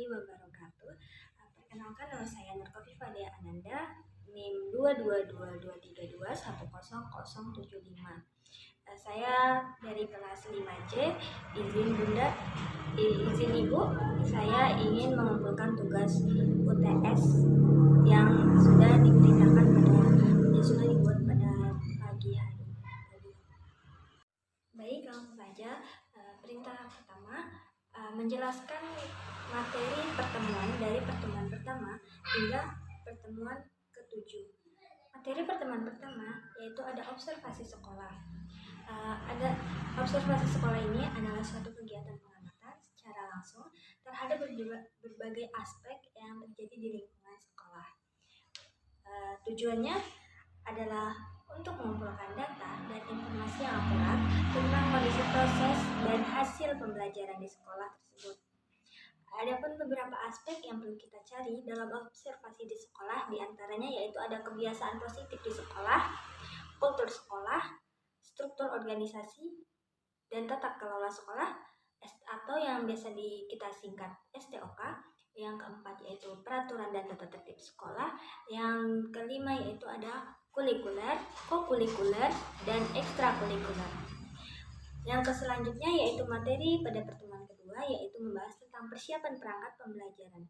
warahmatullahi wabarakatuh. Perkenalkan, nama saya Nur Kofifa Dea Ananda, NIM 22223210075. Saya dari kelas 5C. Izin Ibu, saya ingin mengumpulkan tugas UTS yang sudah dibuat pada pagi hari. Baik, langsung saja. Perintah pertama, menjelaskan materi pertemuan dari pertemuan pertama hingga pertemuan ke-7. Materi pertemuan pertama yaitu ada observasi sekolah. Ada observasi sekolah ini adalah suatu kegiatan pengamatan secara langsung terhadap berbagai aspek yang terjadi di lingkungan sekolah. Tujuannya adalah untuk mengumpulkan data dan informasi yang akurat tentang kondisi proses dan hasil pembelajaran di sekolah tersebut. Adapun beberapa aspek yang perlu kita cari dalam observasi di sekolah, diantaranya yaitu ada kebiasaan positif di sekolah, kultur sekolah, struktur organisasi, dan tata kelola sekolah, atau yang biasa kita singkat STOK. Yang keempat yaitu peraturan dan tata tertib sekolah. Yang kelima yaitu ada kulikuler, kokulikuler, dan ekstrakurikuler. Yang selanjutnya yaitu materi pada pertemuan kedua, yaitu membahas tentang persiapan perangkat pembelajaran.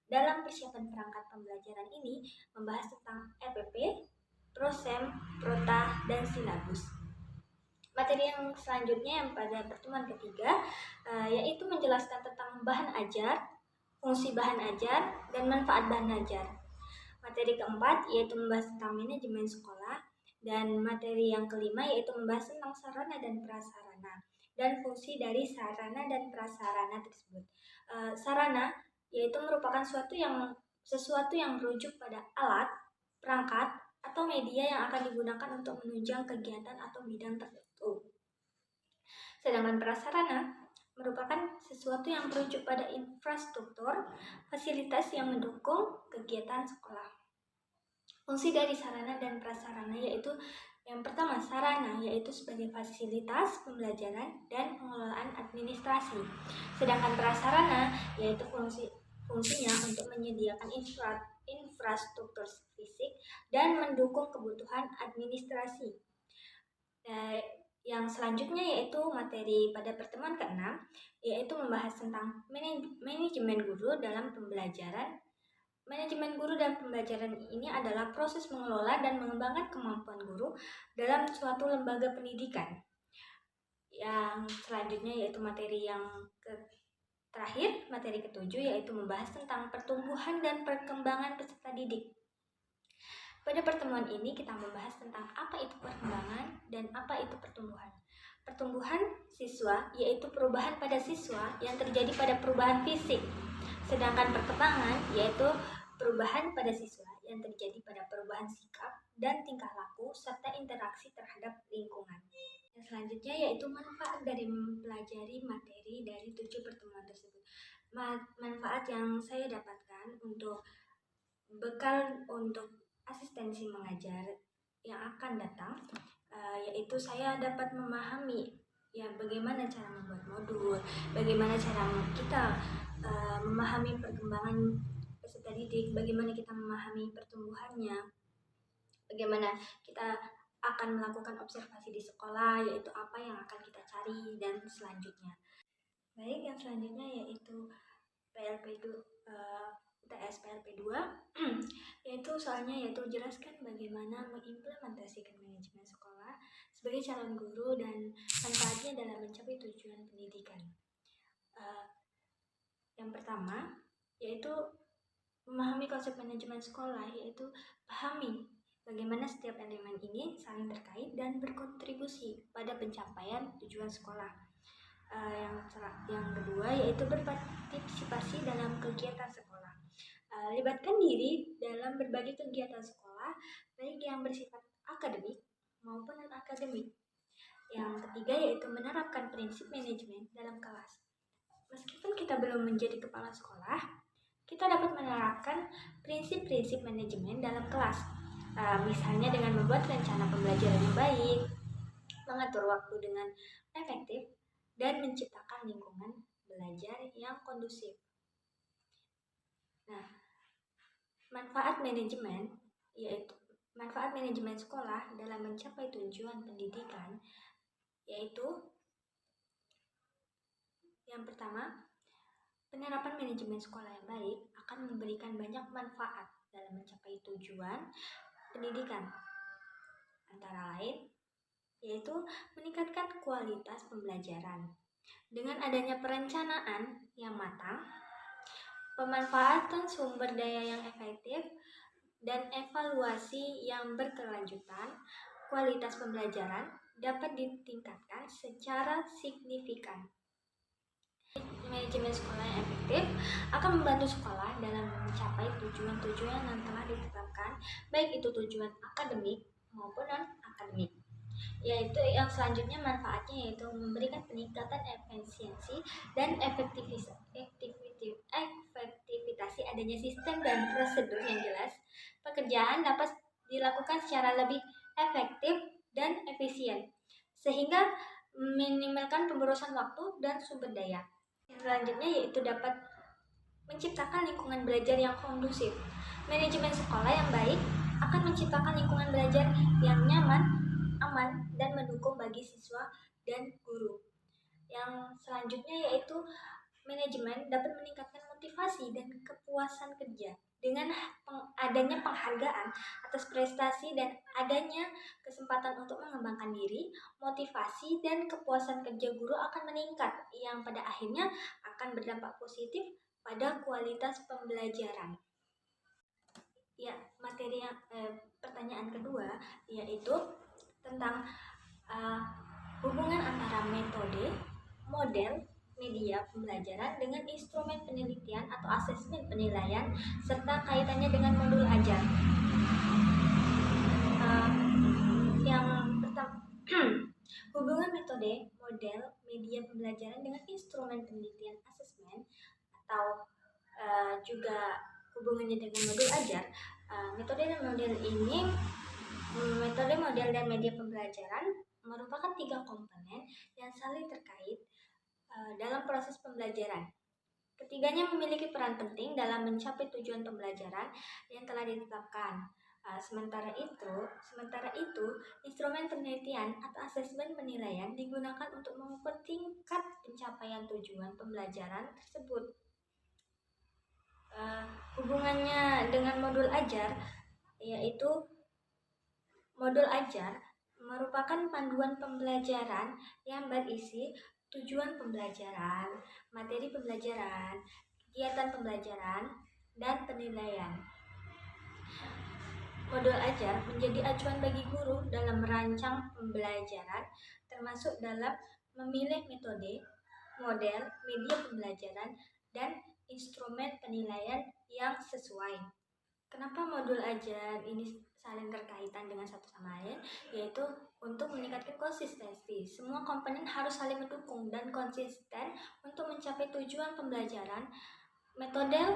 Dalam persiapan perangkat pembelajaran ini membahas tentang RPP, Prosem, Prota, dan silabus. Materi yang selanjutnya yang pada pertemuan ketiga yaitu menjelaskan tentang bahan ajar, fungsi bahan ajar, dan manfaat bahan ajar. Materi keempat yaitu membahas tentang manajemen sekolah, dan materi yang kelima yaitu membahas tentang sarana dan prasarana dan fungsi dari sarana dan prasarana tersebut. Sarana yaitu merupakan sesuatu yang merujuk pada alat, perangkat, atau media yang akan digunakan untuk menunjang kegiatan atau bidang tertentu. Sedangkan prasarana merupakan sesuatu yang merujuk pada infrastruktur, fasilitas yang mendukung kegiatan sekolah. Fungsi dari sarana dan prasarana yaitu yang pertama, sarana yaitu sebagai fasilitas pembelajaran dan pengelolaan administrasi. Sedangkan prasarana yaitu fungsinya untuk menyediakan infrastruktur fisik dan mendukung kebutuhan administrasi. Yang selanjutnya yaitu materi pada pertemuan ke-6, yaitu membahas tentang manajemen guru dalam pembelajaran. Manajemen guru dan pembelajaran ini adalah proses mengelola dan mengembangkan kemampuan guru dalam suatu lembaga pendidikan. Yang selanjutnya yaitu materi yang terakhir, materi ke-7, yaitu membahas tentang pertumbuhan dan perkembangan peserta didik. Pada pertemuan ini kita membahas tentang apa itu perkembangan dan apa itu pertumbuhan. Pertumbuhan siswa yaitu perubahan pada siswa yang terjadi pada perubahan fisik. Sedangkan perkembangan yaitu perubahan pada siswa yang terjadi pada perubahan sikap dan tingkah laku serta interaksi terhadap lingkungan. Yang selanjutnya yaitu manfaat dari mempelajari materi dari 7 pertemuan tersebut. Manfaat yang saya dapatkan untuk bekal untuk asistensi mengajar yang akan datang, yaitu saya dapat memahami bagaimana cara membuat modul, bagaimana cara kita memahami perkembangan peserta didik, bagaimana kita memahami pertumbuhannya, bagaimana kita akan melakukan observasi di sekolah, yaitu apa yang akan kita cari, dan selanjutnya. Baik, yang selanjutnya yaitu UTS PLP 2 yaitu soalnya yaitu jelaskan bagaimana mengimplementasikan manajemen sekolah sebagai calon guru dan manfaatnya dalam mencapai tujuan pendidikan. Yang pertama yaitu memahami konsep manajemen sekolah, yaitu pahami bagaimana setiap elemen ini saling terkait dan berkontribusi pada pencapaian tujuan sekolah. Yang kedua yaitu berpartisipasi dalam kegiatan sekolah. Libatkan diri dalam berbagai kegiatan sekolah, baik yang bersifat akademik maupun non-akademik. Yang ketiga yaitu menerapkan prinsip manajemen dalam kelas. Meskipun kita belum menjadi kepala sekolah, kita dapat menerapkan prinsip-prinsip manajemen dalam kelas. Misalnya dengan membuat rencana pembelajaran yang baik, mengatur waktu dengan efektif, dan menciptakan lingkungan belajar yang kondusif. Nah, manfaat manajemen sekolah dalam mencapai tujuan pendidikan yaitu yang pertama, penerapan manajemen sekolah yang baik akan memberikan banyak manfaat dalam mencapai tujuan pendidikan. Antara lain, yaitu meningkatkan kualitas pembelajaran. Dengan adanya perencanaan yang matang, pemanfaatan sumber daya yang efektif, dan evaluasi yang berkelanjutan, kualitas pembelajaran dapat ditingkatkan secara signifikan. Manajemen sekolah yang efektif akan membantu sekolah dalam mencapai tujuan-tujuan yang telah ditetapkan, baik itu tujuan akademik maupun non-akademik. Yaitu yang selanjutnya manfaatnya yaitu memberikan peningkatan efisiensi dan efektivitas adanya sistem dan prosedur yang jelas. Pekerjaan dapat dilakukan secara lebih efektif dan efisien, sehingga meminimalkan pemborosan waktu dan sumber daya. Yang selanjutnya yaitu dapat menciptakan lingkungan belajar yang kondusif. Manajemen sekolah yang baik akan menciptakan lingkungan belajar yang nyaman, aman, dan mendukung bagi siswa dan guru. Yang selanjutnya yaitu manajemen dapat meningkatkan motivasi dan kepuasan kerja. Dengan adanya penghargaan atas prestasi dan adanya kesempatan untuk mengembangkan diri, motivasi dan kepuasan kerja guru akan meningkat, yang pada akhirnya akan berdampak positif pada kualitas pembelajaran. Ya, pertanyaan kedua yaitu tentang hubungan antara metode, model, media pembelajaran dengan instrumen penelitian atau asesmen penilaian serta kaitannya dengan modul ajar. Yang pertama, hubungan metode, model, media pembelajaran dengan instrumen penelitian asesmen atau juga hubungannya dengan modul ajar. Metode, model, dan media pembelajaran merupakan 3 komponen yang saling terkait dalam proses pembelajaran. Ketiganya memiliki peran penting dalam mencapai tujuan pembelajaran yang telah ditetapkan. Sementara itu, instrumen penelitian atau asesmen penilaian digunakan untuk mengukur tingkat pencapaian tujuan pembelajaran tersebut. Hubungannya dengan modul ajar, yaitu modul ajar merupakan panduan pembelajaran yang berisi tujuan pembelajaran, materi pembelajaran, kegiatan pembelajaran, dan penilaian. Modul ajar menjadi acuan bagi guru dalam merancang pembelajaran, termasuk dalam memilih metode, model, media pembelajaran, dan instrumen penilaian yang sesuai. Kenapa modul ajar ini saling berkaitan dengan satu sama lain? Yaitu untuk meningkatkan konsistensi. Semua komponen harus saling mendukung dan konsisten untuk mencapai tujuan pembelajaran. Metode,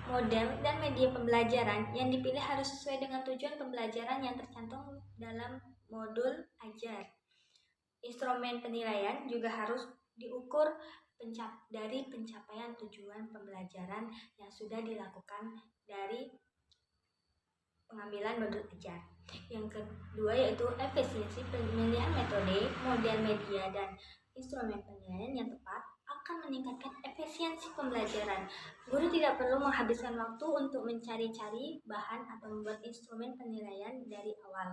model, dan media pembelajaran yang dipilih harus sesuai dengan tujuan pembelajaran yang tercantum dalam modul ajar. Instrumen penilaian juga harus diukur dari pencapaian tujuan pembelajaran yang sudah dilakukan dari pengambilan modul ajar. Yang kedua yaitu efisiensi pemilihan metode, model, media, dan instrumen penilaian yang tepat akan meningkatkan efisiensi pembelajaran. Guru tidak perlu menghabiskan waktu untuk mencari-cari bahan atau membuat instrumen penilaian dari awal.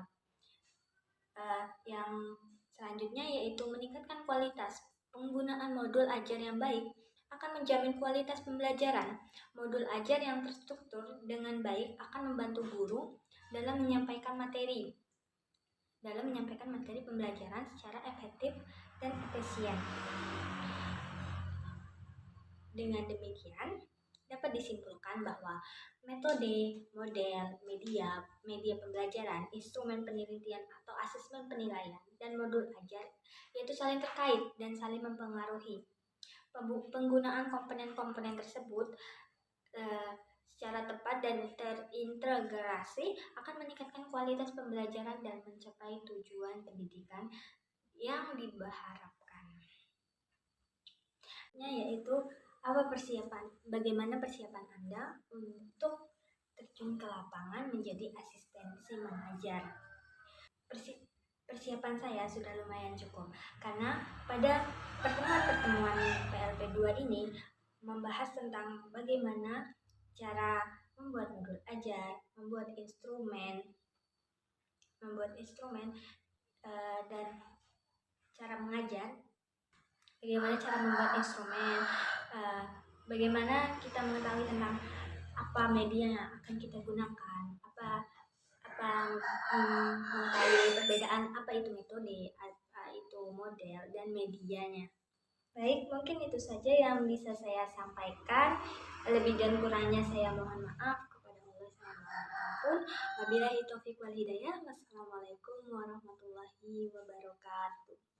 Yang selanjutnya yaitu meningkatkan kualitas. Penggunaan modul ajar yang baik akan menjamin kualitas pembelajaran. Modul ajar yang terstruktur dengan baik akan membantu guru dalam menyampaikan materi pembelajaran secara efektif dan efisien. Dengan demikian, dapat disimpulkan bahwa metode, model, media pembelajaran, instrumen penelitian atau asesmen penilaian, dan modul ajar yaitu saling terkait dan saling mempengaruhi. Penggunaan komponen-komponen tersebut secara tepat dan terintegrasi akan meningkatkan kualitas pembelajaran dan mencapai tujuan pendidikan yang diharapkan. Yaitu Bagaimana persiapan Anda untuk terjun ke lapangan menjadi asistensi mengajar? Persiapan saya sudah lumayan cukup karena pada pertemuan-pertemuan PLP 2 ini membahas tentang bagaimana cara membuat modul ajar, membuat instrumen dan cara mengajar, bagaimana cara membuat instrumen, bagaimana kita mengetahui tentang apa media yang akan kita gunakan, mengetahui perbedaan apa itu metode, apa itu model dan medianya. Baik, mungkin itu saja yang bisa saya sampaikan. Lebih dan kurangnya saya mohon maaf kepada Allah, saya mohon ampun. Wabillahi taufiq wal hidayah. Wassalamualaikum warahmatullahi wabarakatuh.